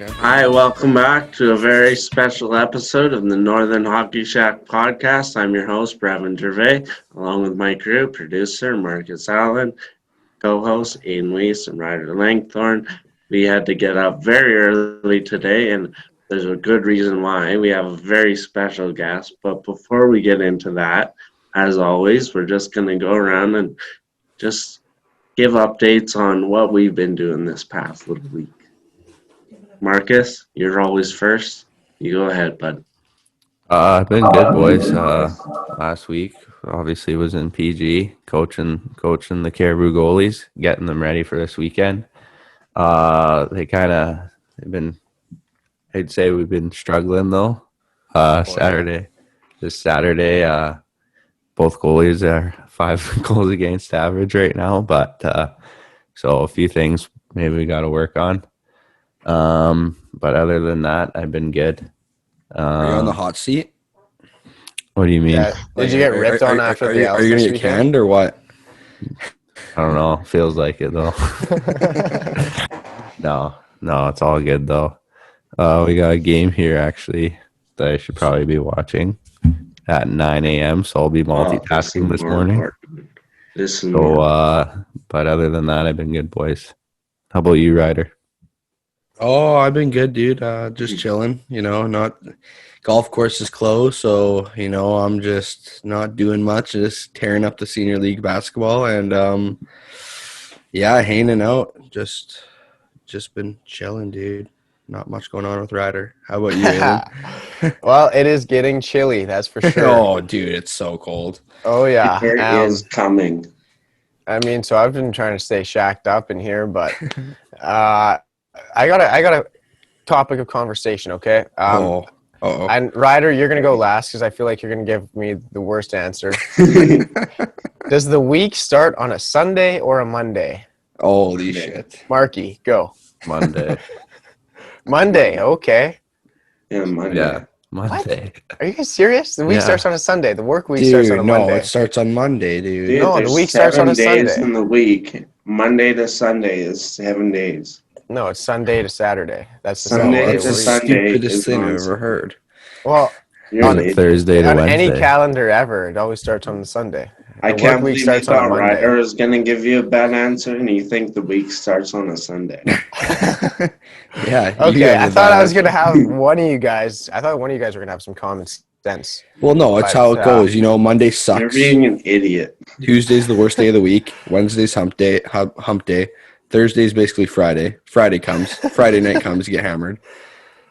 Champion. Hi, welcome back to a very special episode of the Northern Hockey Shack podcast. I'm your host, Brevin Gervais, along with my crew, producer Marcus Allen, co-host Aiden Weiss, and Ryder Langthorne. We had to get up very early today, and there's a good reason why. We have a very special guest, but before we get into that, as always, we're just going to go around and just give updates on what we've been doing this past little week. Marcus, you're always first. You go ahead, bud. I've been good, boys. Last week, obviously, was in PG, coaching the Caribou goalies, getting them ready for this weekend. They've been, I'd say we've been struggling though. This Saturday, both goalies are 5 goals against average right now, but so a few things maybe we got to work on. But other than that, I've been good. Are you on the hot seat? What do you mean? Yeah. Did you get ripped on after the Are you going to get canned or what? I don't know. Feels like it though. No, it's all good though. We got a game here actually that I should probably be watching at 9 a.m. So I'll be multitasking this morning. But other than that, I've been good, boys. How about you, Ryder? Oh, I've been good, dude. Just chilling, not golf course is closed, so I'm just not doing much, just tearing up the senior league basketball and hanging out. Just been chilling, dude. Not much going on with Ryder. How about you, Aiden? Well, it is getting chilly, that's for sure. Oh, dude, it's so cold. Oh yeah. It is coming. I mean, so I've been trying to stay shacked up in here, but I got a topic of conversation, okay? And Ryder, you're gonna go last because I feel like you're gonna give me the worst answer. Does the week start on a Sunday or a Monday? Holy shit. Marky, go. Monday. Monday, okay. Yeah, Monday. Yeah, Monday. Are you guys serious? The week Yeah. starts on a Sunday. The work week Dude, starts on a Monday. no, it starts on Monday, dude. Dude, No, the there's week starts on a 7 days Sunday. in the week. Monday to Sunday is 7 days. No, it's Sunday to Saturday. That's the Sunday Sunday. That's the Sunday stupidest is thing on I've ever heard. Well, You're on late. Thursday to on Wednesday. any calendar ever, it always starts on the Sunday. I The can't work week believe you starts on a thought Monday. Ryder was going to give you a bad answer and you think the week starts on a Sunday. Yeah. you Okay, got I the thought bad I was answer. gonna have one of you guys. I thought one of you guys were gonna have some common sense. Well, no, it's But, how it goes. Monday You're sucks. being an idiot. Tuesday's the worst day of the week. Wednesday's hump day. Thursday's basically Friday. Friday comes. Friday night comes, you get hammered.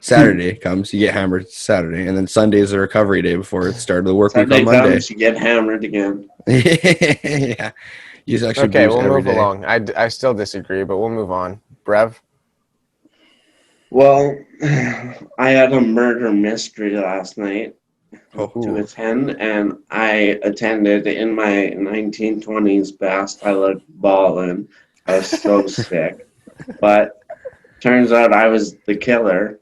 Saturday comes, you get hammered Saturday. And then Sunday is the recovery day before it started the work Sunday week on Monday. comes, you get hammered again. Yeah. You just actually Okay, booze we'll every move day. along. I still disagree, but we'll move on. Brev, Well, I had a murder mystery last night to Oh, attend, and I attended in my 1920s best. I looked ballin'. I was so sick. But turns out I was the killer.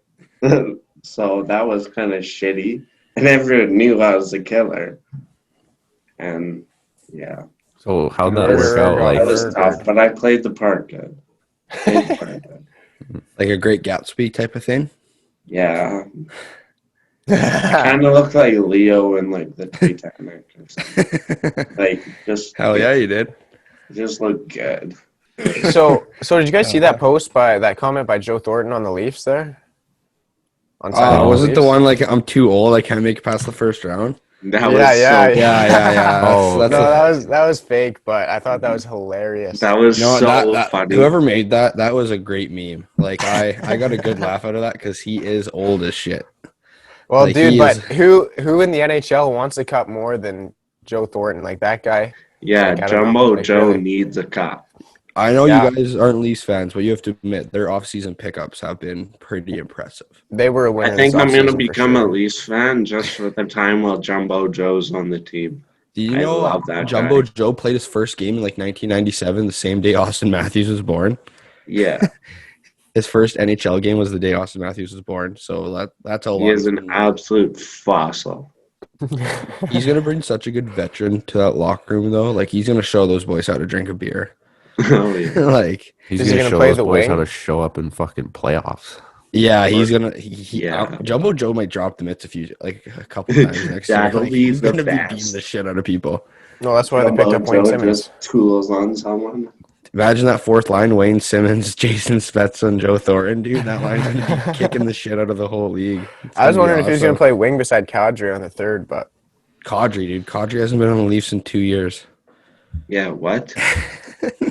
So that was kind of shitty. And everyone knew I was the killer. And yeah, So how'd that Murder, work out? got Like, that was tough. But I played the part good. like a Great Gatsby type of thing? Yeah. Kind of looked like Leo in like the Titanic or something. Like just Hell yeah, you did. just looked good. so did you guys see that comment by Joe Thornton on the Leafs there? On Wasn't the Leafs? one like, I'm too old, I can't make it past the first round? That was Yeah. so Yeah. Oh, That's No, that was fake, but I thought that was hilarious. that was so that, funny. whoever made that was a great meme. Like I got a good laugh out of that because he is old as shit. Well, like, dude, he but is- who in the NHL wants a cup more than Joe Thornton? Like that guy. Yeah, Like, I don't know, Jumbo like, Joe really. needs a cup. I know Yeah. you guys aren't Leafs fans, but you have to admit their offseason pickups have been pretty impressive. They were a winner. I think this I'm going to offseason for become sure. a Leafs fan just for the time while Jumbo Joe's on the team. Do you I know love that Jumbo guy. Joe played his first game in like 1997, the same day Austin Matthews was born? Yeah, His first NHL game was the day Austin Matthews was born. So that's how long. he is it's an been. absolute fossil. He's gonna bring such a good veteran to that locker room, though. Like he's gonna show those boys how to drink a beer. Oh, yeah. Like he's Is he gonna gonna show play those the boys wing? how to show up in fucking playoffs. Yeah, he's gonna. Yeah. Jumbo Joe might drop the mitts a couple times next Yeah, year. he'll Like, be he's the gonna be best. beating the shit out of people. No, that's why they picked up Wayne Joe Simmons. just tools on someone. Imagine that fourth line: Wayne Simmons, Jason Spezza, and Joe Thornton. Dude, that line's gonna be kicking the shit out of the whole league. I was wondering if he was going awesome. to play wing beside Kadri on the third, but Kadri, dude. Kadri hasn't been on the Leafs in 2 years. Yeah, what?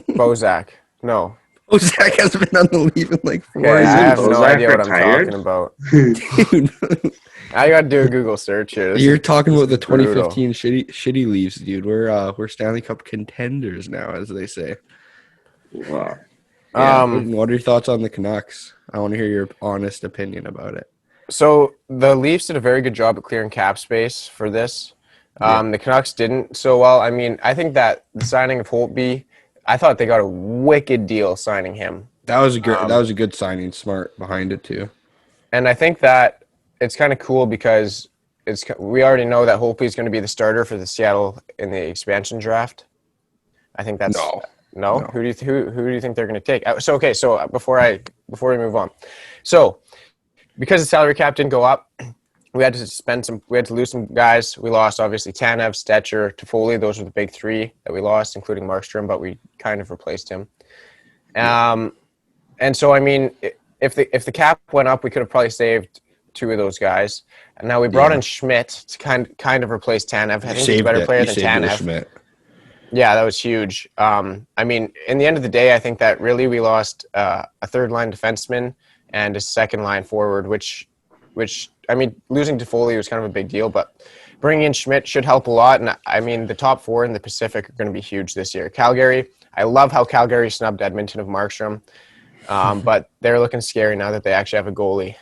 Bozak. No. Oh, Zach hasn't been on the Leaf in like 4 Okay, I years. have no Bozak idea what I'm retired? talking about. Dude, I got to do a Google search here. you're talking about the brutal. 2015 shitty Leafs, dude. We're Stanley Cup contenders now, as they say. Wow. Yeah. What are your thoughts on the Canucks? I want to hear your honest opinion about it. So the Leafs did a very good job at clearing cap space for this. The Canucks didn't so well. I mean, I think that the signing of Holtby, I thought they got a wicked deal signing him. That was a good signing. Smart behind it too. And I think that it's kind of cool because we already know that Holtby is going to be the starter for the Seattle in the expansion draft. I think that's no. Who do you think they're going to take? So before we move on, so because the salary cap didn't go up, we had to lose some guys. We lost obviously Tanev, Stetcher, Toffoli. Those were the big three that we lost, including Markstrom, but we kind of replaced him. And so I mean, if the cap went up, we could have probably saved two of those guys. And now we brought in Schmidt to kind of replace Tanev. I think he's a better player than Tanev. Schmidt. Yeah, that was huge. I mean, in the end of the day, I think that really we lost a third line defenseman and a second line forward, which I mean, losing Toffoli was kind of a big deal, but bringing in Schmidt should help a lot. And I mean, the top four in the Pacific are going to be huge this year. Calgary, I love how Calgary snubbed Edmonton of Markstrom, but they're looking scary now that they actually have a goalie.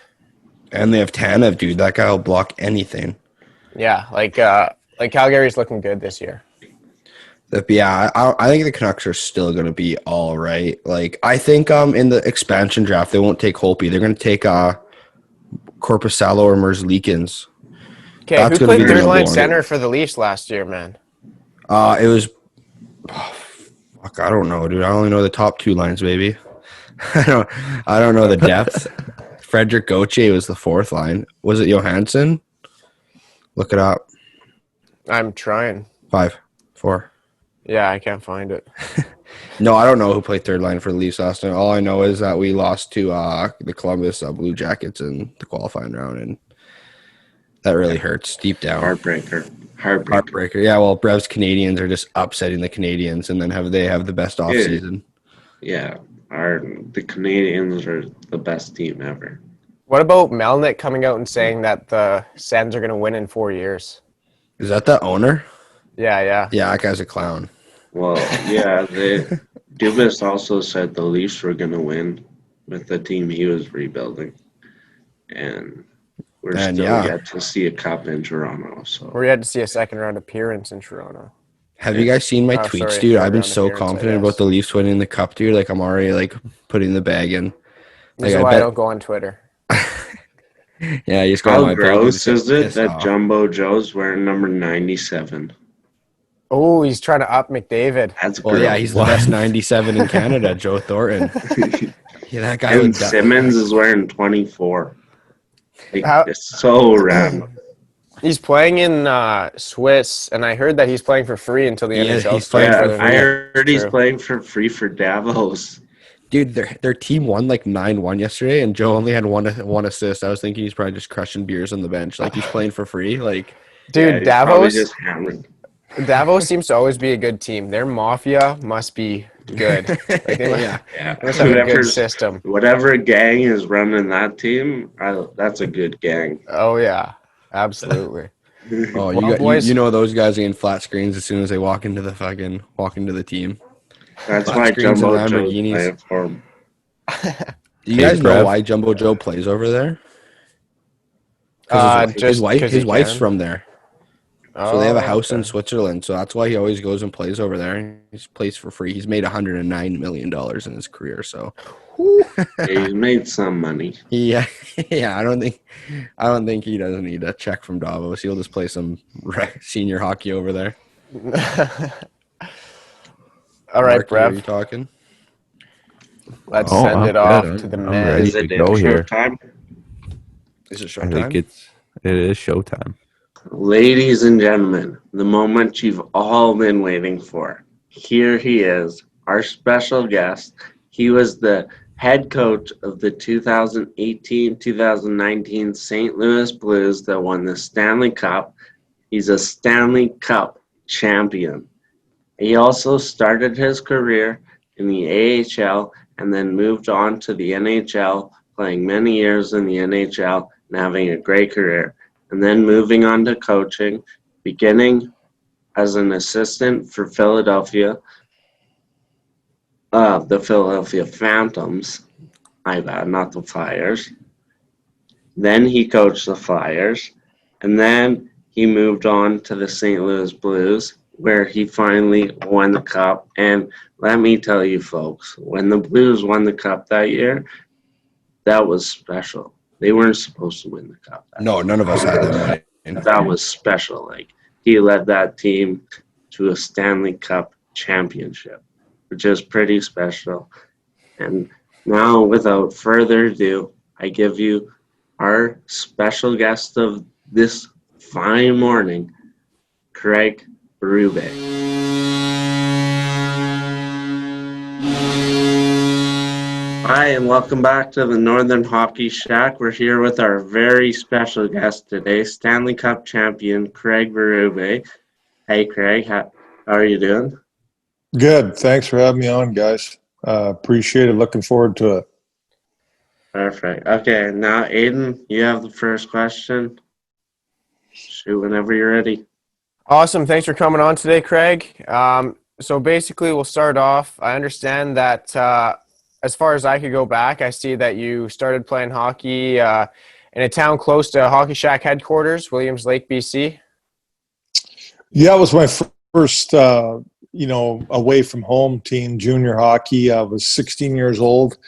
And they have Tanev, dude. That guy will block anything. Yeah, like Calgary's looking good this year. I think the Canucks are still going to be all right. Like, I think in the expansion draft, they won't take Holtby. They're going to take Korpisalo or Merzlikins. Okay, who played third line center for the Leafs last year, man? It was I don't know, dude. I only know the top two lines, baby. I don't know the depth. Frederick Gauthier was the fourth line. Was it Johansson? Look it up. I'm trying. 5, 4. Yeah, I can't find it. No, I don't know who played third line for the Leafs last night. All I know is that we lost to the Columbus Blue Jackets in the qualifying round, and that really hurts deep down. Heartbreaker. Yeah, well, Brev's Canadians are just upsetting the Canadians, and then they have the best offseason. Yeah, the Canadians are the best team ever. What about Melnick coming out and saying that the Sens are going to win in 4 years? Is that the owner? Yeah. Yeah, that guy's a clown. Well, yeah, Dubas also said the Leafs were going to win with the team he was rebuilding. And we're still yet to see a cup in Toronto. So we're yet to see a second round appearance in Toronto. Have you guys seen my tweets, dude? I've been so confident about the Leafs winning the cup, dude. Like, I'm already, putting the bag in. This is why I don't go on Twitter. Yeah, you just go How on my gross is it that Jumbo Joe's wearing number 97? Oh, he's trying to up McDavid. That's gross. Yeah, he's the best 97 in Canada, Joe Thornton. Yeah, that guy. And Simmons is wearing 24. It's so random. He's playing in Swiss, and I heard that he's playing for free until the NHL starts. I heard he's playing for free for Davos. Dude, their team won 9-1 yesterday, and Joe only had one assist. I was thinking he's probably just crushing beers on the bench. He's playing for free. Dude, Davos seems to always be a good team. Their mafia must be good. They must have a good system. Whatever gang is running that team, that's a good gang. Oh, yeah. Absolutely. Oh, you know those guys are getting flat screens as soon as they walk into the team. That's why Jumbo Joe's playing for him. Do you guys know why Jumbo Joe plays over there? His wife's from there. So they have a house in Switzerland. So that's why he always goes and plays over there. He plays for free. He's made $109 million in his career. So he's made some money. Yeah. I don't think he doesn't need a check from Davos. He'll just play some senior hockey over there. All right, Mark, Brev. are you talking? Let's Oh, send I'm it good. off to the I'm man. ready Is to it go intro here. time? Is it I think showtime? it is showtime. Ladies and gentlemen, the moment you've all been waiting for. Here he is, our special guest. He was the head coach of the 2018-2019 St. Louis Blues that won the Stanley Cup. He's a Stanley Cup champion. He also started his career in the AHL and then moved on to the NHL, playing many years in the NHL and having a great career, and then moving on to coaching, beginning as an assistant for the Philadelphia Phantoms. My bad, not the Flyers. Then he coached the Flyers, and then he moved on to the St. Louis Blues, where he finally won the Cup. And let me tell you, folks, when the Blues won the Cup that year, that was special. They weren't supposed to win the Cup that No, none of us had them winning. year. That was special. Like, he led that team to a Stanley Cup championship, which is pretty special. And now, without further ado, I give you our special guest of this fine morning, Craig Berube. Hi, and welcome back to the Northern Hockey Shack. We're here with our very special guest today, Stanley Cup champion, Craig Berube. Hey, Craig, how are you doing? Good. Thanks for having me on, guys. Appreciate it. Looking forward to it. Perfect. Okay, now, Aiden, you have the first question. Shoot whenever you're ready. Awesome. Thanks for coming on today, Craig. So basically, we'll start off. I understand that as far as I could go back, I see that you started playing hockey in a town close to Hockey Shack headquarters, Williams Lake, BC. Yeah, it was my first, away from home team, junior hockey. I was 16 years old.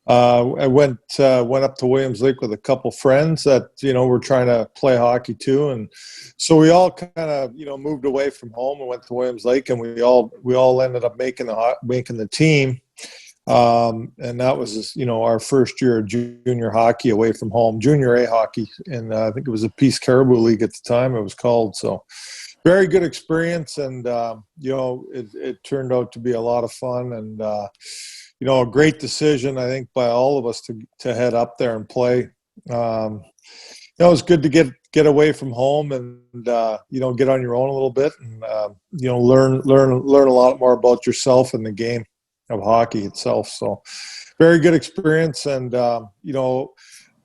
I went up to Williams Lake with a couple friends that were trying to play hockey too, and so we all kind of moved away from home and went to Williams Lake, and we all ended up making the team, and that was our first year of junior hockey away from home, junior A hockey, and I think it was a Peace Caribou League at the time it was called. So very good experience, and it turned out to be a lot of fun, and a great decision, I think, by all of us to head up there and play. It was good to get away from home and get on your own a little bit and learn a lot more about yourself and the game of hockey itself. So very good experience, and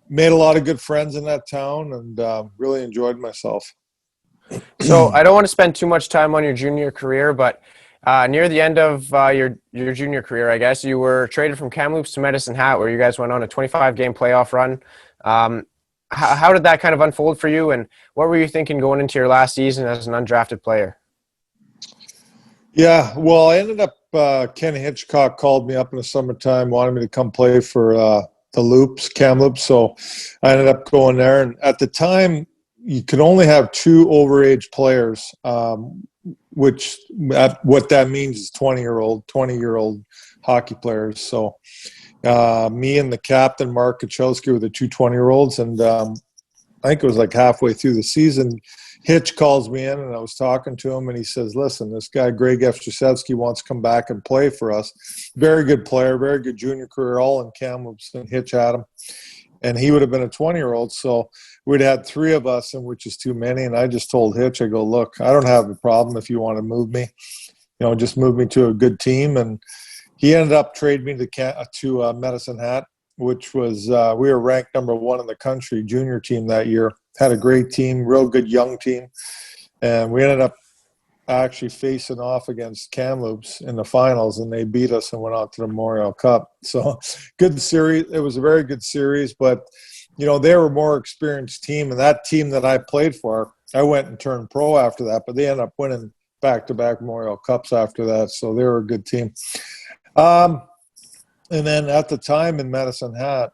made a lot of good friends in that town, and really enjoyed myself. So I don't want to spend too much time on your junior career, but near the end of your junior career, I guess, you were traded from Kamloops to Medicine Hat, where you guys went on a 25-game playoff run. How did that kind of unfold for you, and what were you thinking going into your last season as an undrafted player? Yeah, well, I ended up Ken Hitchcock called me up in the summertime, wanted me to come play for the Kamloops, so I ended up going there. And at the time, you could only have 2 overage players, which what that means is 20-year-old hockey players. So me and the captain, Mark Kachowski, were the 2 20-year-olds, and I think it was like halfway through the season, Hitch calls me in, and I was talking to him, and he says, listen, this guy, Greg Efstraszewski, wants to come back and play for us. Very good player, very good junior career, all in Kamloops, and Hitch had him. And he would have been a 20-year-old, so we'd had 3 of us, and which is too many. And I just told Hitch, I go, look, I don't have a problem if you want to move me. Just move me to a good team. And he ended up trading me to Medicine Hat, which was we were ranked number 1 in the country junior team that year. Had a great team, real good young team. And we ended up actually facing off against Kamloops in the finals, and they beat us and went on to the Memorial Cup. So good series. It was a very good series, but they were a more experienced team, and that team that I played for, I went and turned pro after that, but they ended up winning back-to-back Memorial Cups after that, so they were a good team. And then at the time in Medicine Hat,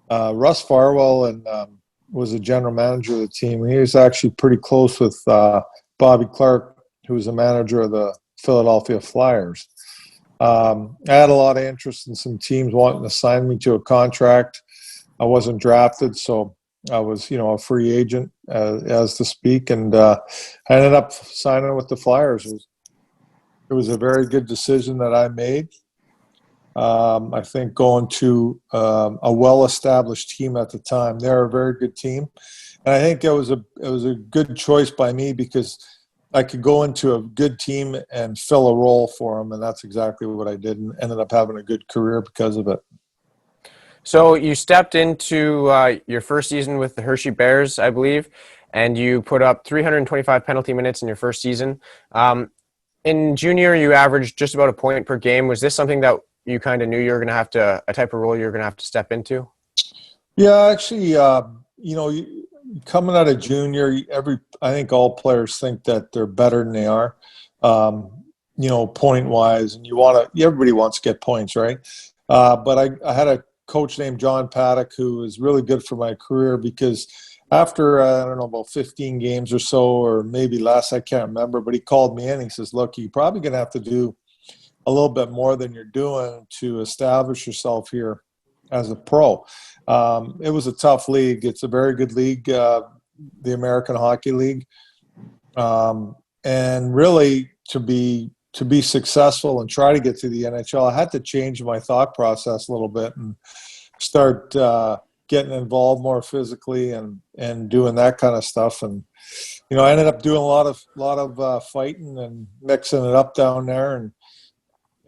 Russ Farwell was a general manager of the team. He was actually pretty close with Bobby Clark, who was the manager of the Philadelphia Flyers. I had a lot of interest in some teams wanting to sign me to a contract. I wasn't drafted, so I was, a free agent, as to speak, and I ended up signing with the Flyers. It was a very good decision that I made. I think going to a well-established team at the time. They're a very good team, and I think it was a good choice by me because I could go into a good team and fill a role for them, and that's exactly what I did, and ended up having a good career because of it. So you stepped into your first season with the Hershey Bears, I believe, and you put up 325 penalty minutes in your first season. In junior, you averaged just about a point per game. Was this something that you kind of knew you were going to have to, a type of role you're going to have to step into? Yeah, actually, coming out of junior, I think all players think that they're better than they are, point wise, and everybody wants to get points, right? But I had a coach named John Paddock who was really good for my career because after, I don't know, about 15 games or so, or maybe less, I can't remember, but he called me in. He says, look, you're probably going to have to do a little bit more than you're doing to establish yourself here as a pro. It was a tough league. It's a very good league, the American Hockey League. And really to be successful and try to get to the NHL, I had to change my thought process a little bit and start getting involved more physically and doing that kind of stuff. And, I ended up doing a lot of fighting and mixing it up down there and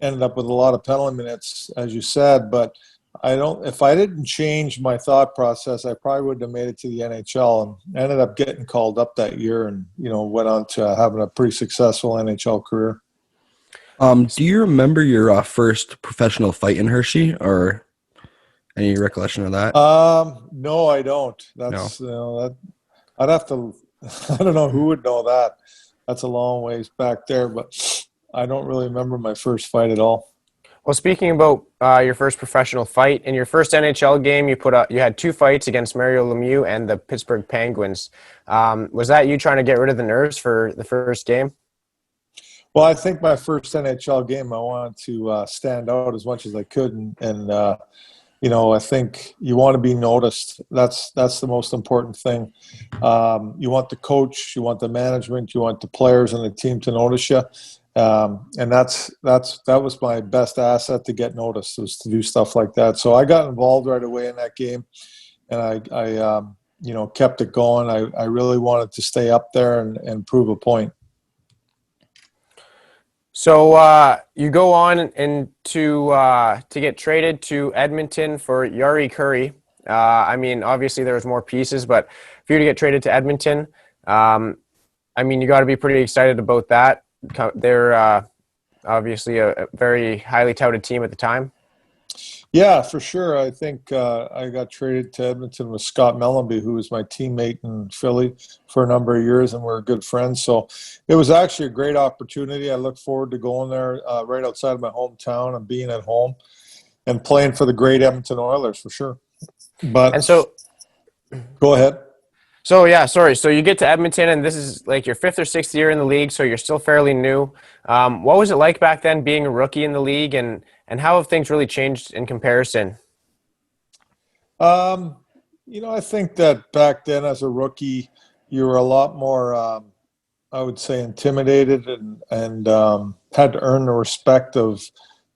ended up with a lot of penalty minutes, as you said. But if I didn't change my thought process, I probably wouldn't have made it to the NHL, and ended up getting called up that year and, went on to having a pretty successful NHL career. Do you remember your first professional fight in Hershey, or any recollection of that? No, I don't. That's I'd have to. I don't know who would know that. That's a long ways back there, but I don't really remember my first fight at all. Well, speaking about your first professional fight, in your first NHL game, you had 2 fights against Mario Lemieux and the Pittsburgh Penguins. Was that you trying to get rid of the nerves for the first game? Well, I think my first NHL game, I wanted to stand out as much as I could, and I think you want to be noticed. That's the most important thing. You want the coach, you want the management, you want the players and the team to notice you. And that was my best asset to get noticed, was to do stuff like that. So I got involved right away in that game, and I kept it going. I really wanted to stay up there and prove a point. So you go on and to get traded to Edmonton for Yari Curry. Obviously there was more pieces, but for you to get traded to Edmonton, you got to be pretty excited about that. They're obviously a very highly touted team at the time. Yeah, for sure. I think I got traded to Edmonton with Scott Mellenby, who was my teammate in Philly for a number of years, and we're good friends. So it was actually a great opportunity. I look forward to going there right outside of my hometown and being at home and playing for the great Edmonton Oilers, for sure. Go ahead. So you get to Edmonton, and this is like your 5th or 6th year in the league, so you're still fairly new. What was it like back then being a rookie in the league, and how have things really changed in comparison? I think that back then as a rookie, you were a lot more, I would say, intimidated and had to earn the respect of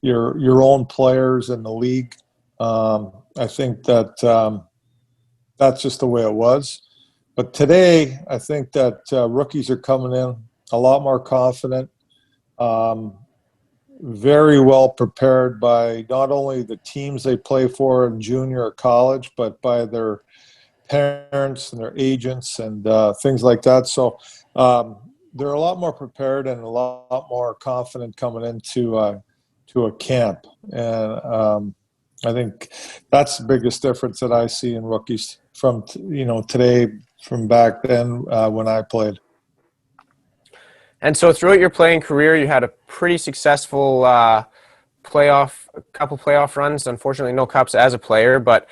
your own players in the league. I think that that's just the way it was. But today, I think that rookies are coming in a lot more confident, very well prepared by not only the teams they play for in junior or college, but by their parents and their agents and things like that. So they're a lot more prepared and a lot more confident coming into to a camp. And I think that's the biggest difference that I see in rookies from today, from back then when I played. And so throughout your playing career, you had a pretty successful couple playoff runs. Unfortunately, no cups as a player, but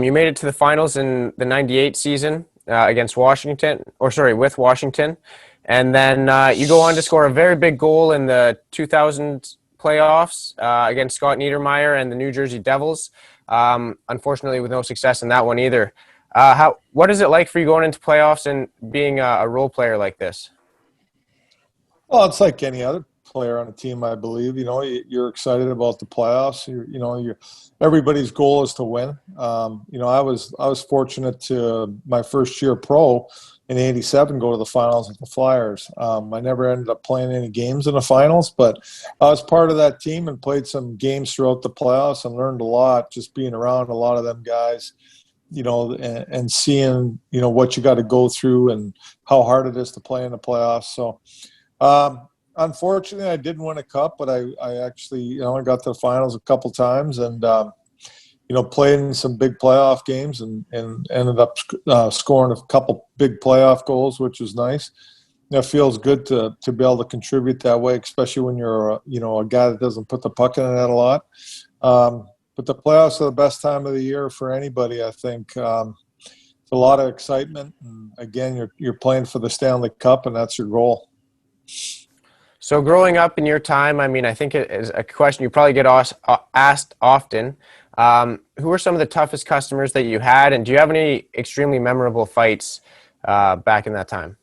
you made it to the finals in the 98 season with Washington. And then you go on to score a very big goal in the 2000 playoffs against Scott Niedermayer and the New Jersey Devils. Unfortunately, with no success in that one either. What is it like for you going into playoffs and being a role player like this? Well, it's like any other player on a team, I believe. You're excited about the playoffs. Everybody's goal is to win. I was fortunate to my first year pro in '87 go to the finals with the Flyers. I never ended up playing any games in the finals, but I was part of that team and played some games throughout the playoffs and learned a lot just being around a lot of them guys. And seeing what you got to go through and how hard it is to play in the playoffs. So. Unfortunately, I didn't win a cup, but I actually, I got to the finals a couple times and, played in some big playoff games and ended up scoring a couple big playoff goals, which was nice. It feels good to be able to contribute that way, especially when you're, a guy that doesn't put the puck in the net a lot. But the playoffs are the best time of the year for anybody, I think. It's a lot of excitement. And again, you're playing for the Stanley Cup, and that's your goal. So growing up in your time, I think it is a question you probably get asked often. Who are some of the toughest customers that you had, and do you have any extremely memorable fights back in that time?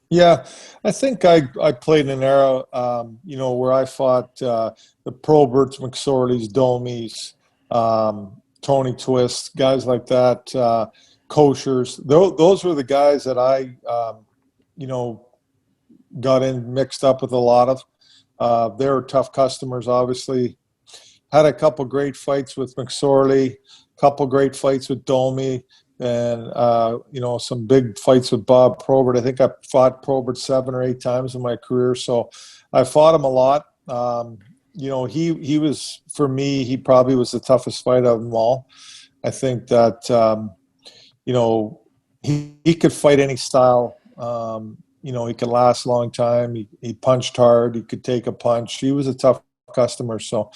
Yeah, I think I played in an era, where I fought the Proberts, McSorleys, Domies, Tony Twist, guys like that, Koshers. Those were the guys that I, got in mixed up with a lot of. They were tough customers, obviously. Had a couple great fights with McSorley, couple great fights with Domi, and some big fights with Bob Probert. I think I fought Probert 7 or 8 times in my career, so I fought him a lot. He was, for me, he probably was the toughest fight of them all. I think that he could fight any style. He could last a long time. He punched hard. He could take a punch. He was a tough customer. So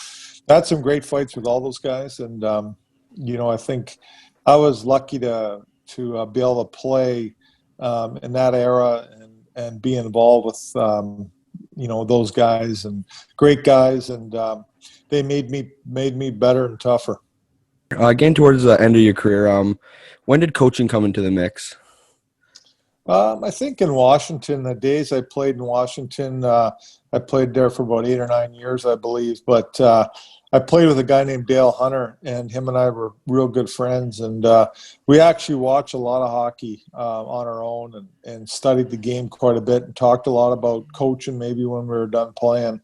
I had some great fights with all those guys. And, I think I was lucky to be able to play in that era and be involved with, those guys and great guys. And they made me better and tougher. Again, towards the end of your career, when did coaching come into the mix? I think in Washington, the days I played in Washington, I played there for about 8 or 9 years, I believe. But I played with a guy named Dale Hunter, and him and I were real good friends. And we actually watched a lot of hockey on our own and studied the game quite a bit and talked a lot about coaching maybe when we were done playing.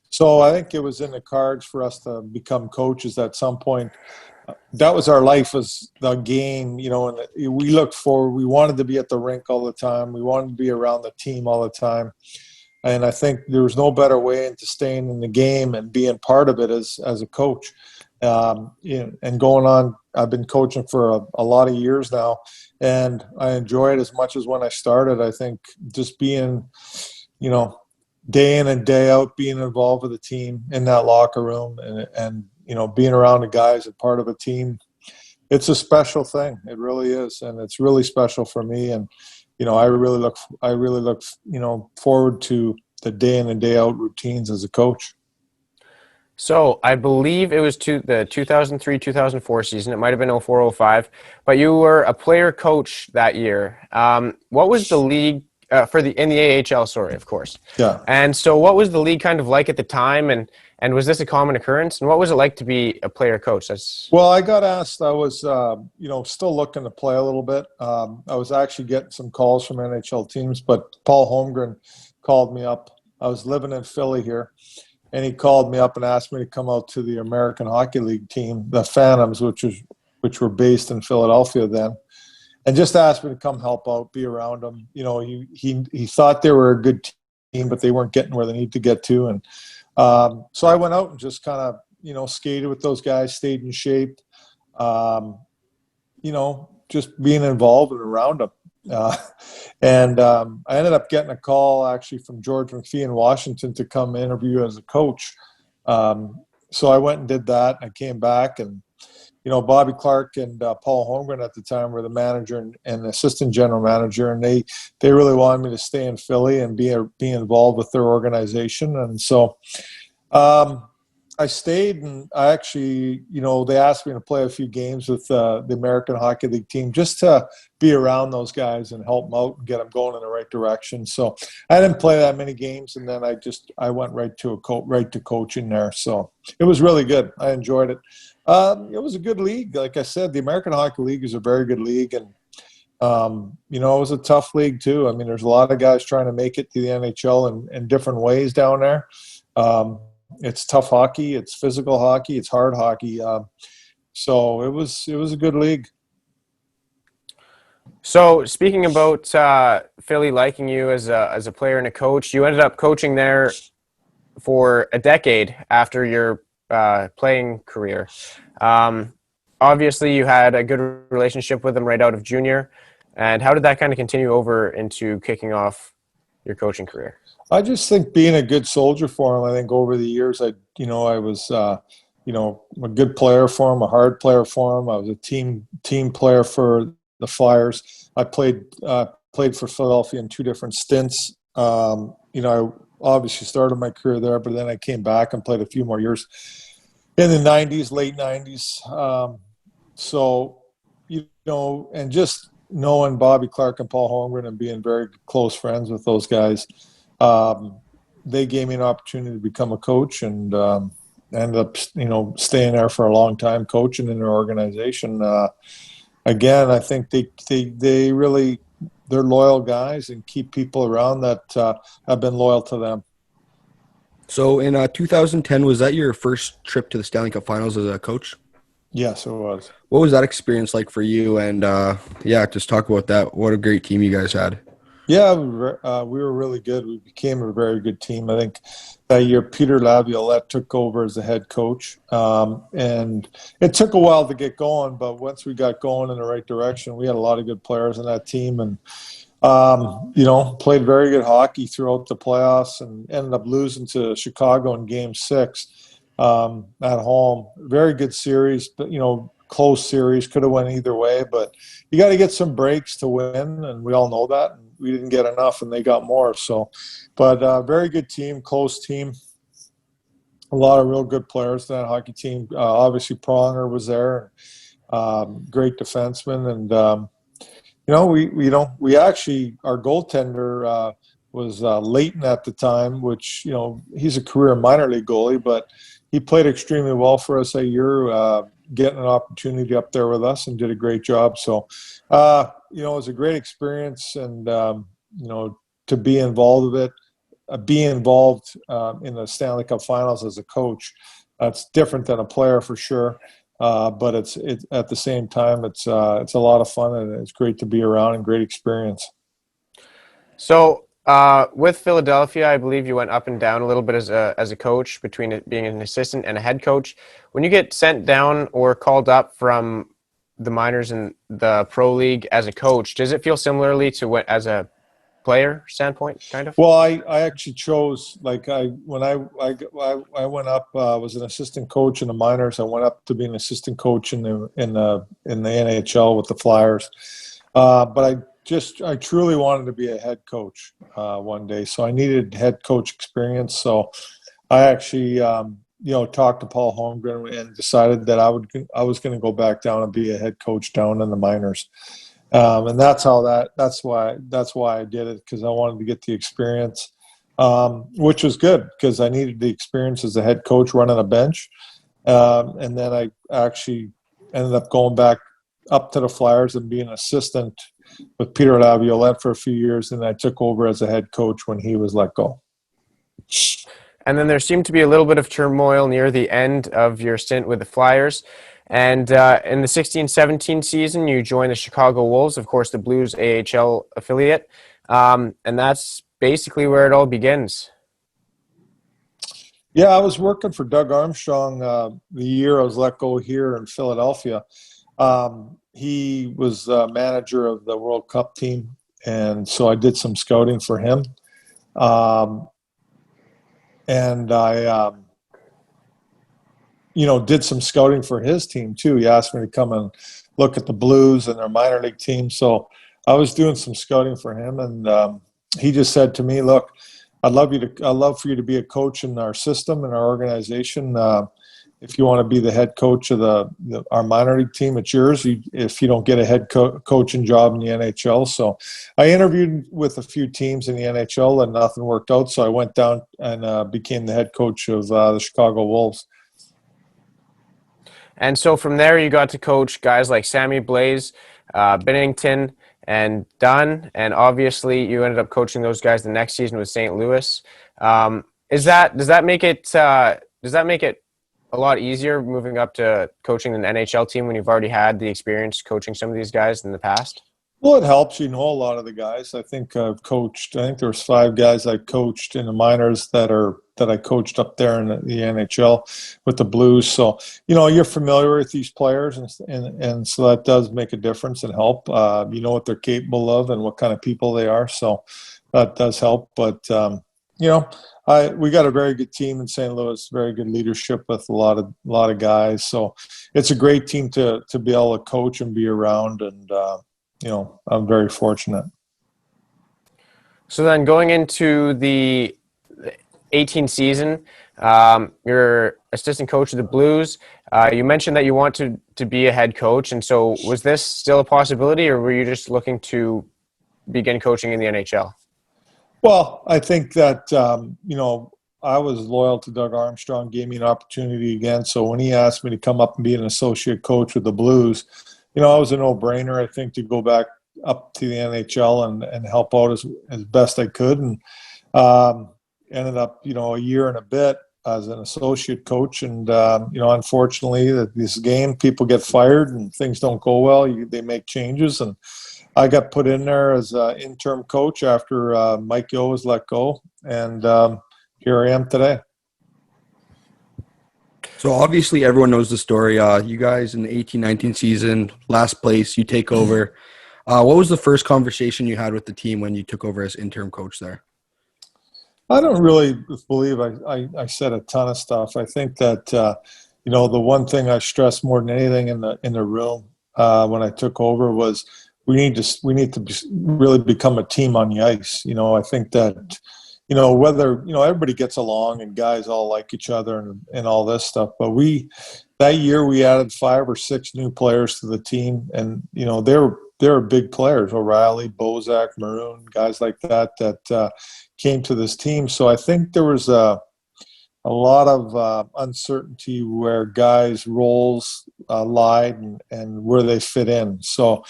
So I think it was in the cards for us to become coaches at some point. That was our life, was the game, and we looked forward. We wanted to be at the rink all the time. We wanted to be around the team all the time. And I think there was no better way into staying in the game and being part of it as a coach. And going on, I've been coaching for a lot of years now, and I enjoy it as much as when I started. I think just being, day in and day out, being involved with the team in that locker room and being around the guys and part of a team, it's a special thing. It really is. And it's really special for me. And, I really look forward to the day in and day out routines as a coach. So I believe it was the 2003-2004 season. It might have been 04-05, but you were a player coach that year. What was the league in the AHL, sorry, of course. Yeah. And so what was the league kind of like at the time, and was this a common occurrence? And what was it like to be a player coach? Well, I got asked. I was, still looking to play a little bit. I was actually getting some calls from NHL teams, but Paul Holmgren called me up. I was living in Philly here, and he called me up and asked me to come out to the American Hockey League team, the Phantoms, which were based in Philadelphia then. And just asked me to come help out, be around them. He thought they were a good team, but they weren't getting where they need to get to. And so I went out and just kind of, skated with those guys, stayed in shape, just being involved and around them. And I ended up getting a call actually from George McPhee in Washington to come interview as a coach. So I went and did that. I came back, and Bobby Clark and Paul Holmgren at the time were the manager and assistant general manager, and they really wanted me to stay in Philly and be involved with their organization. And so I stayed, and I actually, they asked me to play a few games with the American Hockey League team just to be around those guys and help them out and get them going in the right direction. So I didn't play that many games, and then I went right to coaching there. So it was really good. I enjoyed it. It was a good league. Like I said, the American Hockey League is a very good league, and it was a tough league too. I mean, there's a lot of guys trying to make it to the NHL in different ways down there. It's tough hockey. It's physical hockey. It's hard hockey. So it was a good league. So speaking about Philly liking you as a player and a coach, you ended up coaching there for a decade after your playing career. Obviously, you had a good relationship with them right out of junior. And how did that kind of continue over into kicking off your coaching career? I just think being a good soldier for him. I think over the years, I was, a good player for him, a hard player for him. I was a team player for the Flyers. I played for Philadelphia in 2 different stints. I obviously started my career there, but then I came back and played a few more years in the 90s, late 90s. And just knowing Bobby Clarke and Paul Holmgren and being very close friends with those guys, they gave me an opportunity to become a coach, and ended up, staying there for a long time, coaching in their organization. Again, I think they really, they're loyal guys and keep people around that have been loyal to them. So in 2010, was that your first trip to the Stanley Cup Finals as a coach? Yes, it was. What was that experience like for you? And just talk about that. What a great team you guys had. Yeah, we were really good. We became a very good team. I think that year Peter Laviolette took over as the head coach. And it took a while to get going, but once we got going in the right direction, we had a lot of good players in that team, and played very good hockey throughout the playoffs, and ended up losing to Chicago in Game 6 at home. Very good series, but, close series. Could have went either way, but you got to get some breaks to win, and we all know that. We didn't get enough, and they got more. So, but very good team, close team. A lot of real good players in that hockey team. Obviously, Pronger was there, great defenseman, and we actually, our goaltender was Leighton at the time, which he's a career minor league goalie, but he played extremely well for us that year. Getting an opportunity up there with us and did a great job. So, it was a great experience, and, to be involved with it, be involved in the Stanley Cup Finals as a coach. That's different than a player for sure. But it's at the same time, it's a lot of fun, and it's great to be around and great experience. So, with Philadelphia, I believe you went up and down a little bit as a coach, between it being an assistant and a head coach. When you get sent down or called up from the minors in the pro league as a coach, does it feel similarly to as a player standpoint, kind of? Well, I actually chose, when I went up, was an assistant coach in the minors. I went up to be an assistant coach in the NHL with the Flyers. But I truly wanted to be a head coach one day. So I needed head coach experience. So I actually, talked to Paul Holmgren and decided that I was going to go back down and be a head coach down in the minors. And that's why I did it, because I wanted to get the experience, which was good because I needed the experience as a head coach running a bench. And then I actually ended up going back up to the Flyers and being an assistant with Peter Laviolette for a few years, and I took over as a head coach when he was let go. And then there seemed to be a little bit of turmoil near the end of your stint with the Flyers. And in the 16-17 season, you joined the Chicago Wolves, of course, the Blues AHL affiliate. And that's basically where it all begins. Yeah, I was working for Doug Armstrong the year I was let go here in Philadelphia. He was manager of the World Cup team, and so I did some scouting for him. And I, did some scouting for his team too. He asked me to come and look at the Blues and their minor league team. So I was doing some scouting for him, and he just said to me, look, I'd love for you to be a coach in our system and our organization. If you want to be the head coach of our minor league team, it's yours. If you don't get a head coaching job in the NHL, so I interviewed with a few teams in the NHL and nothing worked out. So I went down and became the head coach of the Chicago Wolves. And so from there, you got to coach guys like Sammy Blaze, Bennington, and Dunn, and obviously you ended up coaching those guys the next season with St. Louis. Does that make it a lot easier moving up to coaching an NHL team when you've already had the experience coaching some of these guys in the past? Well, it helps. You know a lot of the guys. I think there was 5 guys I coached in the minors that I coached up there in the NHL with the Blues. So, you're familiar with these players, and so that does make a difference and help. You know what they're capable of and what kind of people they are. So that does help. But, we got a very good team in St. Louis, very good leadership with a lot of guys. So it's a great team to be able to coach and be around, and I'm very fortunate. So then going into the 18 season, you're assistant coach of the Blues. You mentioned that you want to be a head coach. And so was this still a possibility, or were you just looking to begin coaching in the NHL? Well, I think that, I was loyal to Doug Armstrong, gave me an opportunity again. So when he asked me to come up and be an associate coach with the Blues, it was a no-brainer, I think, to go back up to the NHL and help out as best I could. And ended up, a year and a bit as an associate coach. And, unfortunately, this game, people get fired and things don't go well. They make changes. And I got put in there as an interim coach after Mike Yeo was let go. And here I am today. So obviously everyone knows the story. You guys in the 18-19 season, last place, you take over. What was the first conversation you had with the team when you took over as interim coach there? I don't really believe I said a ton of stuff. I think that, the one thing I stressed more than anything in the room when I took over was we need to really become a team on the ice. I think that, whether, everybody gets along and guys all like each other and all this stuff. But that year we added 5 or 6 new players to the team, and, they're big players, O'Reilly, Bozak, Maroon, guys like that came to this team. So I think there was a lot of uncertainty where guys' roles lied and where they fit in. So,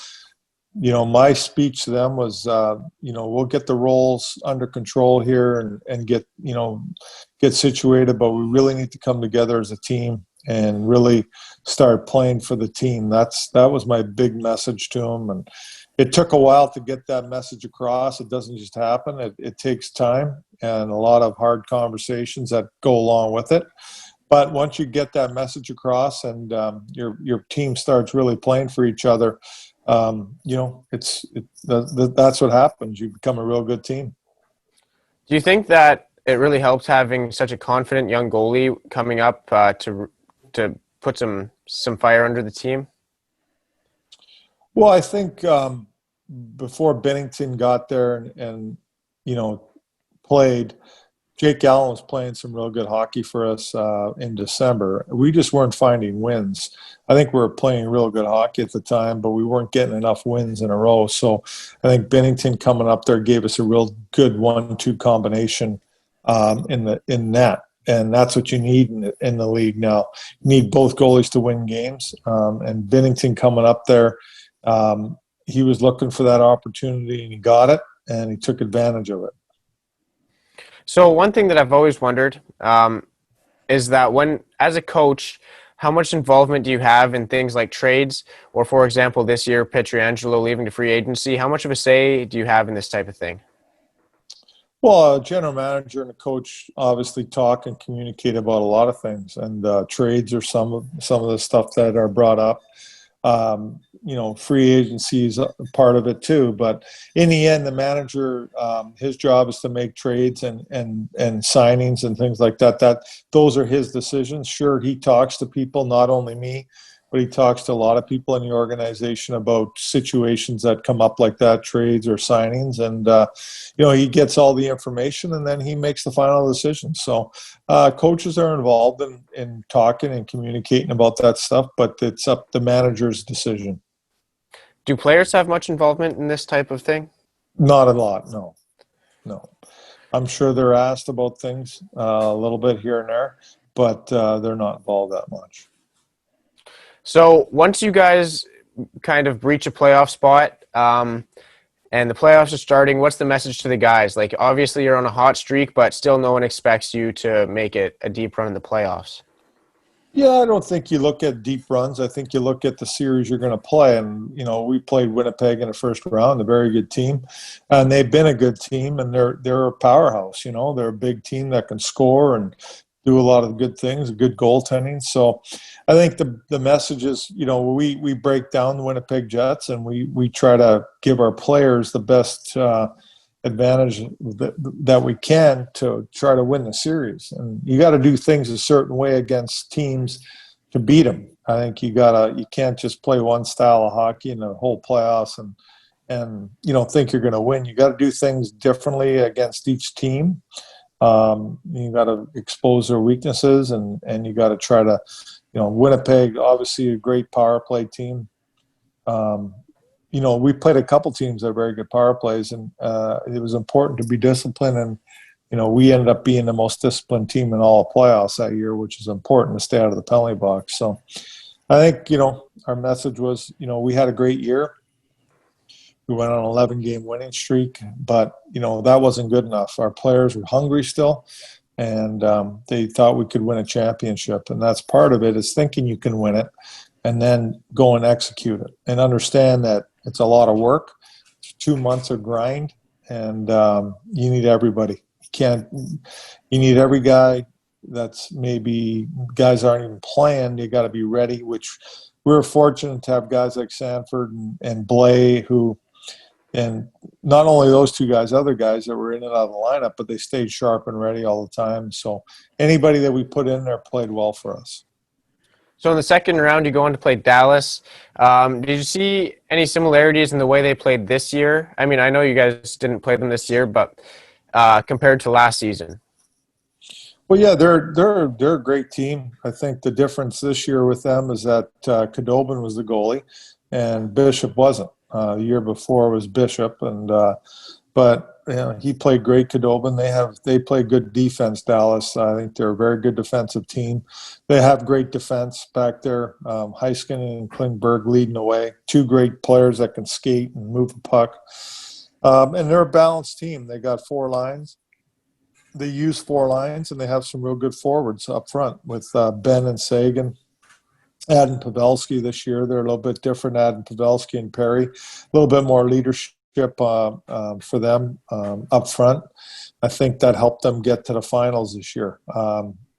my speech to them was, we'll get the roles under control here and get situated, but we really need to come together as a team and really start playing for the team. That was my big message to them. And it took a while to get that message across. It doesn't just happen. It takes time and a lot of hard conversations that go along with it. But once you get that message across and your team starts really playing for each other, that's what happens. You become a real good team. Do you think that it really helps having such a confident young goalie coming up to put some fire under the team? Well, I think before Bennington got there and played, Jake Allen was playing some real good hockey for us in December. We just weren't finding wins. I think we were playing real good hockey at the time, but we weren't getting enough wins in a row. So I think Bennington coming up there gave us a real good 1-2 combination in that. And that's what you need in the league now. You need both goalies to win games. And Bennington coming up there, he was looking for that opportunity and he got it and he took advantage of it. So one thing that I've always wondered is that as a coach, how much involvement do you have in things like trades or, for example, this year, Pietrangelo leaving to free agency? How much of a say do you have in this type of thing? Well, a general manager and a coach obviously talk and communicate about a lot of things, and trades are some of the stuff that are brought up. Free agency is a part of it too. But in the end, the manager, his job is to make trades and signings and things like that. Those are his decisions. Sure, he talks to people, not only me, but he talks to a lot of people in the organization about situations that come up like that, trades or signings. And, he gets all the information and then he makes the final decision. So coaches are involved in talking and communicating about that stuff, but it's up to the manager's decision. Do players have much involvement in this type of thing? Not a lot, no. I'm sure they're asked about things a little bit here and there, but they're not involved that much. So once you guys kind of breach a playoff spot and the playoffs are starting, what's the message to the guys? Like, obviously you're on a hot streak, but still no one expects you to make it a deep run in the playoffs. Yeah, I don't think you look at deep runs. I think you look at the series you're going to play. And, we played Winnipeg in the first round, a very good team. And they've been a good team, and they're a powerhouse. They're a big team that can score and do a lot of good things, good goaltending. So I think the message is, we break down the Winnipeg Jets, and we try to give our players the best advantage that we can to try to win the series. And you got to do things a certain way against teams to beat them. I think you can't just play one style of hockey in the whole playoffs and think you're going to win. You got to do things differently against each team. You got to expose their weaknesses and you got to try to, Winnipeg, obviously a great power play team. We played a couple teams that are very good power plays, and it was important to be disciplined. And, we ended up being the most disciplined team in all of playoffs that year, which is important to stay out of the penalty box. So I think, our message was, we had a great year. We went on an 11-game winning streak, but, that wasn't good enough. Our players were hungry still, and they thought we could win a championship. And that's part of it, is thinking you can win it and then go and execute it and understand that it's a lot of work. It's 2 months of grind, and you need everybody. You need every guy that's maybe guys aren't even playing. You got to be ready, which we're fortunate to have guys like Sanford and Blay and not only those two guys, other guys that were in and out of the lineup, but they stayed sharp and ready all the time. So anybody that we put in there played well for us. So in the second round, you go on to play Dallas. Did you see any similarities in the way they played this year? I mean, I know you guys didn't play them this year, but compared to last season. Well, yeah, they're a great team. I think the difference this year with them is that Khudobin was the goalie and Bishop wasn't. The year before was Bishop, but he played great. Khudobin. They play good defense. Dallas. I think they're a very good defensive team. They have great defense back there. Heiskanen and Klingberg leading the way. Two great players that can skate and move the puck. And they're a balanced team. They got 4 lines. They use 4 lines, and they have some real good forwards up front with Ben and Sagan. Adam Pavelski this year. They're a little bit different, Adam Pavelski and Perry. A little bit more leadership for them up front. I think that helped them get to the finals this year.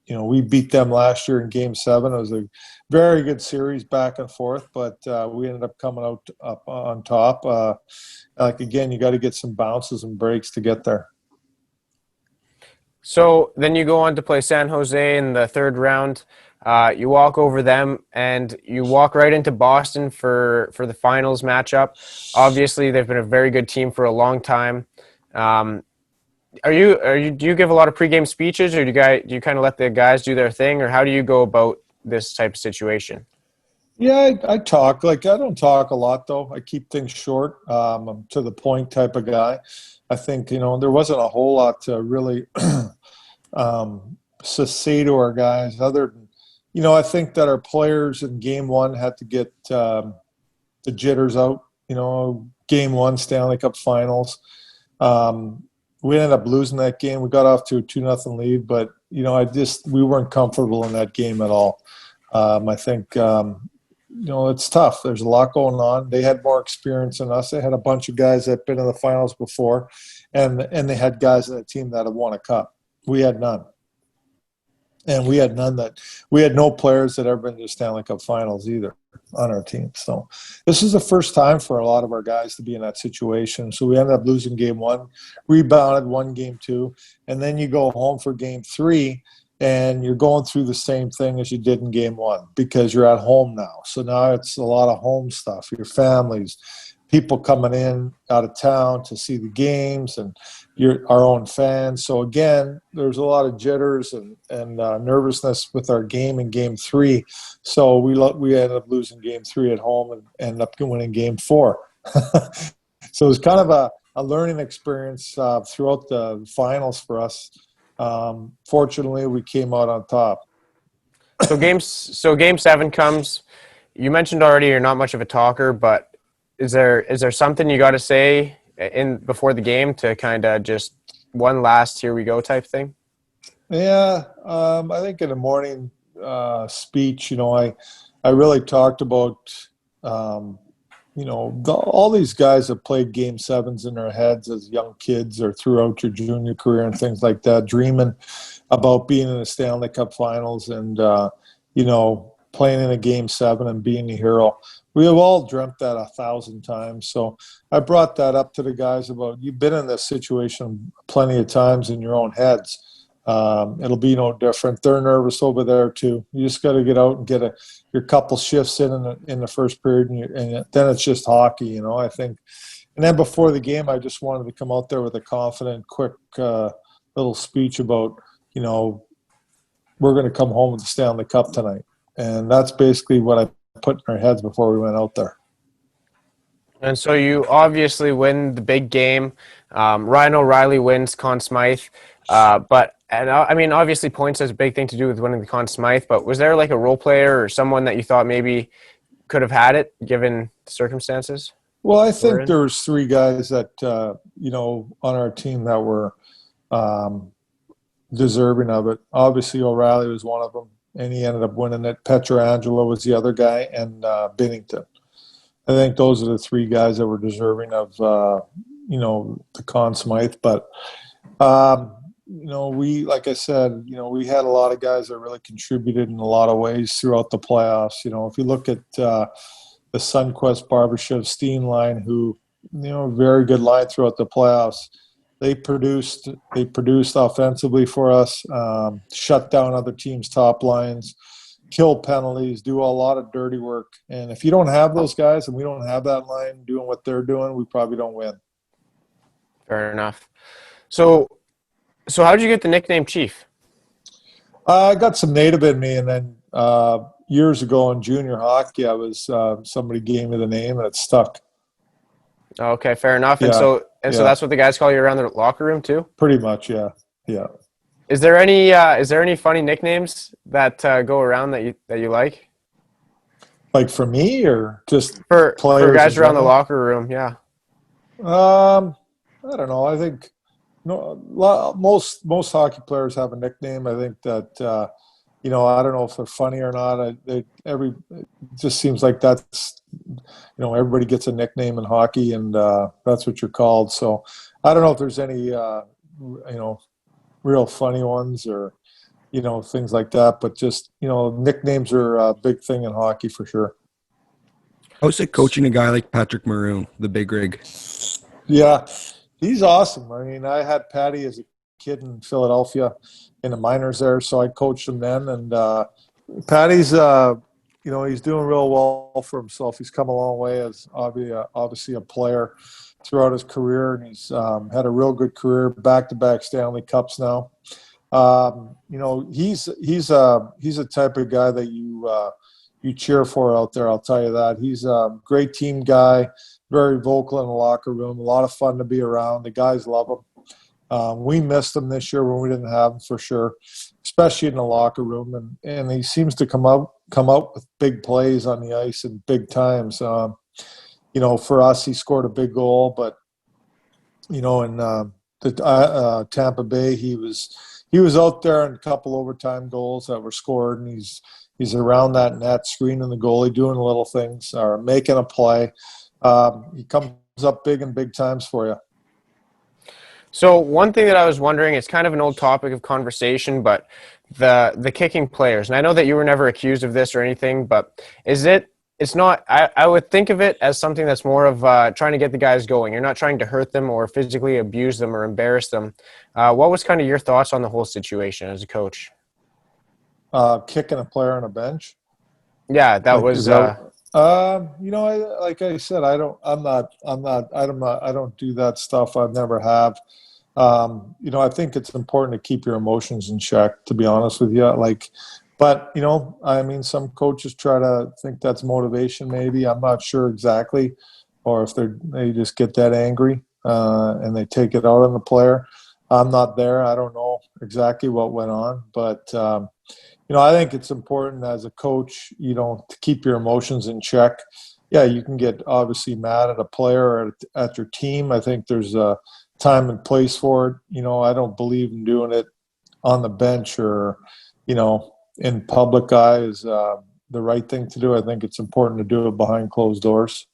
We beat them last year in Game 7. It was a very good series back and forth, but we ended up coming out up on top. Again, you got to get some bounces and breaks to get there. So then you go on to play San Jose in the third round. You walk over them, and you walk right into Boston for the finals matchup. Obviously, they've been a very good team for a long time. Do you give a lot of pregame speeches, or do you kind of let the guys do their thing, or how do you go about this type of situation? Yeah, I talk. I don't talk a lot, though. I keep things short. I'm to the point type of guy. I think, there wasn't a whole lot to really say to our guys other than, I think that our players in Game 1 had to get the jitters out. Game 1 Stanley Cup Finals. We ended up losing that game. We got off to a 2-0 lead, but we weren't comfortable in that game at all. I think it's tough. There's a lot going on. They had more experience than us. They had a bunch of guys that had been in the finals before, and they had guys in the team that had won a cup. We had none. And we had no players that ever been to the Stanley Cup Finals either on our team. So this is the first time for a lot of our guys to be in that situation. So we ended up losing Game 1, rebounded, won Game 2, and then you go home for Game 3, and you're going through the same thing as you did in game one because you're at home now. So now it's a lot of home stuff, your families, people coming in out of town to see the games, and our own fans. So again, there's a lot of jitters and nervousness with our game in game three. So we ended up losing game three at home and ended up winning game four. So it was kind of a learning experience throughout the finals for us. Fortunately, we came out on top. So game seven comes. You mentioned already you're not much of a talker, but is there something you got to say before the game to kind of just one last here we go type thing? Yeah, I think in the morning speech, I really talked about all these guys have played game sevens in their heads as young kids or throughout your junior career and things like that, dreaming about being in the Stanley Cup Finals and, playing in a game seven and being a hero. We have all dreamt that 1,000 times. So I brought that up to the guys about, you've been in this situation plenty of times in your own heads. It'll be no different. They're nervous over there too. You just got to get out and get your couple shifts in the first period, and then it's just hockey, I think. And then before the game, I just wanted to come out there with a confident, quick little speech about, we're going to come home with the Stanley Cup tonight. And that's basically what I put in our heads before we went out there. And so you obviously win the big game. Ryan O'Reilly wins Conn Smythe. Obviously points has a big thing to do with winning the Conn Smythe, but was there like a role player or someone that you thought maybe could have had it given the circumstances? Well, I think there was three guys that, on our team that were deserving of it. Obviously, O'Reilly was one of them, and he ended up winning it. Pietrangelo was the other guy, and Binnington. I think those are the three guys that were deserving of, the Conn Smythe. But, like I said, we had a lot of guys that really contributed in a lot of ways throughout the playoffs. If you look at the Sunquest Barbashev Steen line, who, very good line throughout the playoffs. They produced offensively for us, shut down other teams' top lines, kill penalties, do a lot of dirty work. And if you don't have those guys and we don't have that line doing what they're doing, we probably don't win. Fair enough. So how did you get the nickname Chief? I got some native in me, and then years ago in junior hockey, I was somebody gave me the name, and it stuck. Okay, fair enough. Yeah. And so that's what the guys call you around the locker room too? Pretty much, yeah. Is there any funny nicknames that go around that you like? Like for me, or just for players guys around the locker room? Yeah. I don't know. I think most hockey players have a nickname. I think that I don't know if they're funny or not. It just seems like that's everybody gets a nickname in hockey, and that's what you're called. So I don't know if there's any real funny ones or things like that. But just nicknames are a big thing in hockey for sure. How's it coaching a guy like Patrick Maroon, the big rig? Yeah, he's awesome. I mean, I had Patty as a kid in Philadelphia in the minors there, so I coached him then. And Patty's, he's doing real well for himself. He's come a long way as obviously a player throughout his career, and he's had a real good career, back-to-back Stanley Cups now. He's a type of guy that you cheer for out there. I'll tell you that. He's a great team guy, very vocal in the locker room, a lot of fun to be around. The guys love him. We missed him this year when we didn't have him for sure, especially in the locker room. And he seems to come out with big plays on the ice and big times. For us, he scored a big goal, but in the Tampa Bay, he was out there in a couple overtime goals that were scored, and he's around that net, screening the goalie, doing little things, or making a play. He comes up big in big times for you. So one thing that I was wondering, it's kind of an old topic of conversation, but the kicking players, and I know that you were never accused of this or anything, but it's not, I would think of it as something that's more of trying to get the guys going. You're not trying to hurt them or physically abuse them or embarrass them. What was kind of your thoughts on the whole situation as a coach? kicking a player on a bench. Yeah, that Like, was. is that- like I said, I don't do that stuff. I've never have. I think it's important to keep your emotions in check, to be honest with you. But some coaches try to think that's motivation. Maybe I'm not sure exactly, or if they just get that angry and they take it out on the player. I'm not there. I don't know exactly what went on, but I think it's important as a coach, to keep your emotions in check. Yeah, you can get obviously mad at a player or at your team. I think there's a time and place for it. I don't believe in doing it on the bench or, in public eye is the right thing to do. I think it's important to do it behind closed doors.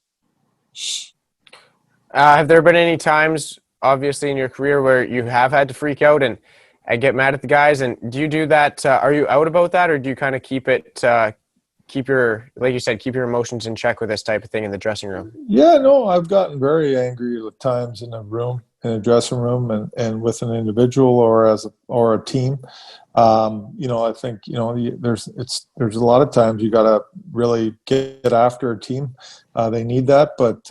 Have there been any times, obviously, in your career where you have had to freak out and get mad at the guys? And do you do that? Are you out about that, or do you kind of keep your, like you said, keep your emotions in check with this type of thing in the dressing room? Yeah, no, I've gotten very angry at times in a dressing room and with an individual or a team. I think, there's a lot of times you got to really get after a team. They need that, but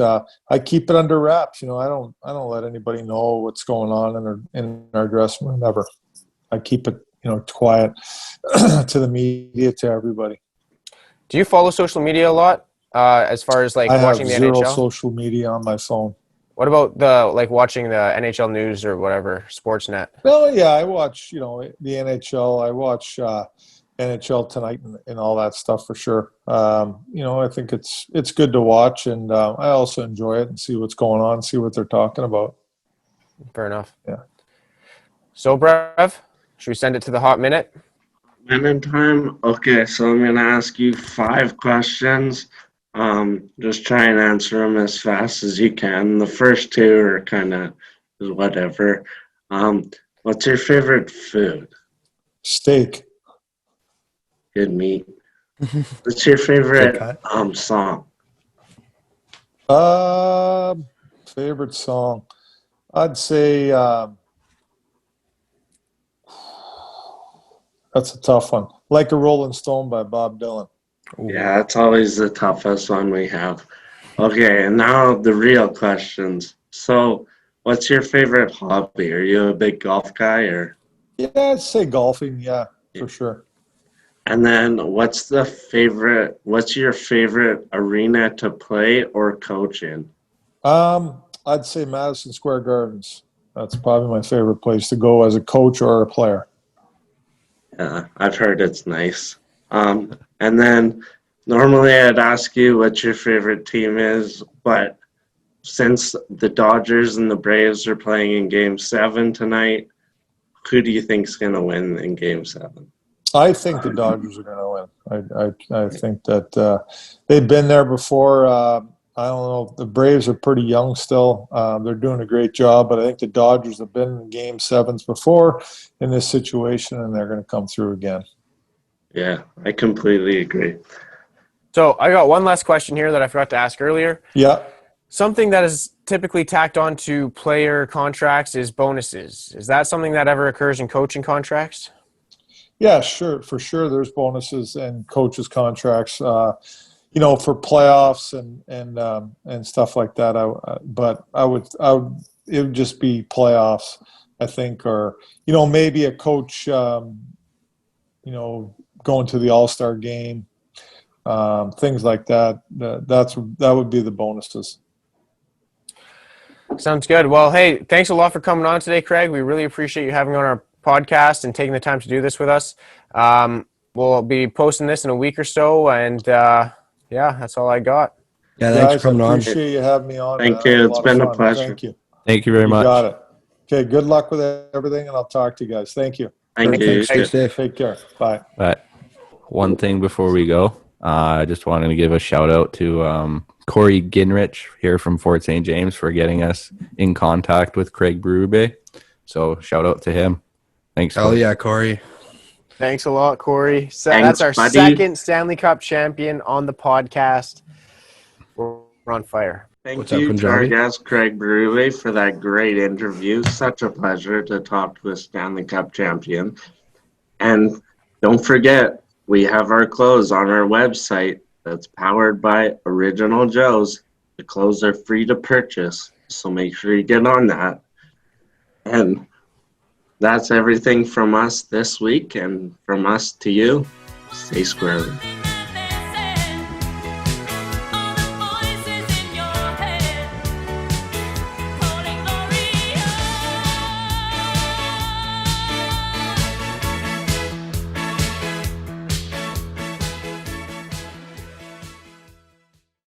I keep it under wraps. I don't let anybody know what's going on in our dressing room ever. I keep it, quiet to the media, to everybody. Do you follow social media a lot as far as I watching the have zero NHL? social media on my phone. What about watching the NHL news or whatever, Sportsnet? Well, yeah, I watch, the NHL. I watch NHL Tonight and all that stuff for sure. I think it's good to watch, and I also enjoy it and see what's going on, see what they're talking about. Fair enough. Yeah. So, Brev, should we send it to the hot minute? Minute time? Okay, so I'm going to ask you 5 questions. Just try and answer them as fast as you can. The first 2 are kind of whatever. What's your favorite food? Steak. Good meat. What's your favorite song? Favorite song? I'd say that's a tough one. Like a Rolling Stone by Bob Dylan. Yeah, that's always the toughest one we have. Okay, and now the real questions. So, what's your favorite hobby? Are you a big golf guy or? Yeah, I'd say golfing. Yeah, for sure. And then, what's your favorite arena to play or coach in? I'd say Madison Square Gardens. That's probably my favorite place to go as a coach or a player. Yeah, I've heard it's nice. And then normally I'd ask you what your favorite team is, but since the Dodgers and the Braves are playing in Game 7 tonight, who do you think's going to win in Game 7? I think the Dodgers are going to win. I think that they've been there before. I don't know. The Braves are pretty young still. They're doing a great job, but I think the Dodgers have been in Game 7s before in this situation, and they're going to come through again. Yeah, I completely agree. So I got one last question here that I forgot to ask earlier. Yeah. Something that is typically tacked on to player contracts is bonuses. Is that something that ever occurs in coaching contracts? Yeah, sure. For sure, there's bonuses and coaches' contracts, for playoffs and stuff like that. It would just be playoffs, I think, or maybe a coach, going to the All-Star game, things like that. That would be the bonuses. Sounds good. Well, hey, thanks a lot for coming on today, Craig. We really appreciate you having on our podcast and taking the time to do this with us. We'll be posting this in a week or so, and that's all I got. Yeah, thanks for coming on. I appreciate you having me on. Thank you. It's been a pleasure. Thank you. Thank you very much. You got it. Okay, good luck with everything, and I'll talk to you guys. Thank you. Thank you. Stay safe. Take care. Bye. But one thing before we go, I just wanted to give a shout out to Corey Ginrich here from Fort St. James for getting us in contact with Craig Berube. So shout out to him. Thanks. Hell yeah, Corey. Thanks a lot, Corey. So Thanks, that's our buddy. second Stanley Cup champion on the podcast. We're on fire. Thank What's up, you to our Punjabi? guest, Craig Berube, for that great interview. Such a pleasure to talk to a Stanley Cup champion. And Don't forget, we have our clothes on our website that's powered by Original Joe's. The clothes are free to purchase, so make sure you get on that. And that's everything from us this week, and from us to you, stay squarely.